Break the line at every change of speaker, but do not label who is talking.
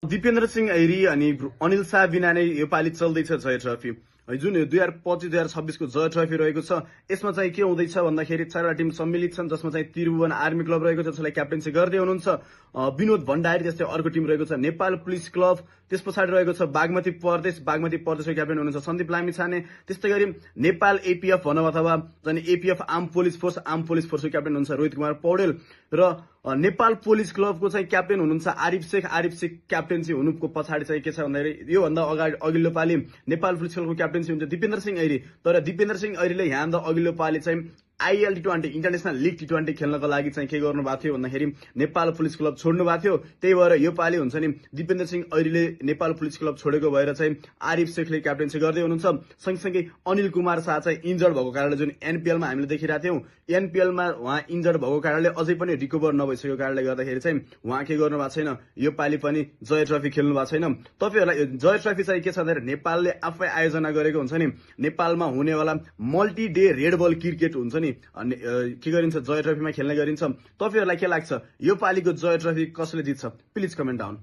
दिपेन्द्र सिंह ऐरी अनि अनिल शाह बिना नै यो पालि चल्दैछ जय ट्रफी जुन 2025-2026 को जय ट्रफी रहेको छ। यसमा चाहिँ के हुँदैछ भन्दाखेरि चारवटा टिम सम्मिलित छन्, जसमा चाहिँ त्रिभुवन आर्मी क्लब रहेको छ, जसलाई क्याप्टेन्सी गर्दै हुनुहुन्छ विनोद भण्डारी। त्यस्तै अर्को टिम रहेको छ नेपाल पुलिस क्लब। त्यस पछाडि रहेको छ बागमती प्रदेशको क्याप्टेन हुनुहुन्छ सन्दीप लामिछाने। त्यस्तै गरी नेपाल एपीएफ भनौँ अथवा चाहिँ एपीएफ आर्म पुलिस फोर्सको क्याप्टेन हुनुहुन्छ रोहित कुमार पौडेल र नेपाल पुलिस क्लबको चाहिँ क्याप्टेन हुनुहुन्छ आरिफ शेख क्याप्टेन्सी हुनुको पछाडि चाहिँ के छ भन्दाखेरि योभन्दा अघिल्लो पालि नेपाल पुलिस क्लबको क्याप्टेन्सी हुन्छ दिपेन्द्र सिंह ऐरी। तर दिपेन्द्र सिंह ऐरीले यहाँभन्दा अघिल्लो पालि चाहिँ आईएल टी20 इन्टरनेसनल लिग टी20 खेल्नको लागि चाहिँ के गर्नुभएको थियो भन्दाखेरि नेपाल पुलिस क्लब छोड्नु भएको थियो। त्यही भएर यो पालि हुन्छ नि दिपेन्द्र सिंह ऐरीले नेपाल पुलिस क्लब छोडेको भएर चाहिँ आरिफ शेखले क्याप्टेन्सी गर्दै हुनुहुन्छ। सँगसँगै अनिल कुमार शाह चाहिँ इन्जर्ड भएको कारणले जुन एनपीएलमा हामीले देखिरहेको थियौँ, एनपीएलमा उहाँ इन्जर्ड भएको कारणले अझै पनि रिकभर नभइसकेको कारणले गर्दाखेरि चाहिँ उहाँ के गर्नु भएको छैन, यो पालि पनि जय ट्रफी खेल्नु भएको छैन। तपाईहरुलाई जय ट्रफी चाहिँ के छ भन्दाखेरि नेपालले आफै आयोजना गरेको हुन्छ नि, नेपालमा हुनेवाला मल्टी डे रेड बल क्रिकेट हुन्छ नि, अनि के गरिन्छ जय ट्रफीमा खेल्ने गरिन्छ। तपाईहरुलाई के लाग्छ यो पालिको जय ट्रफी कसले जित्छ? Please comment down.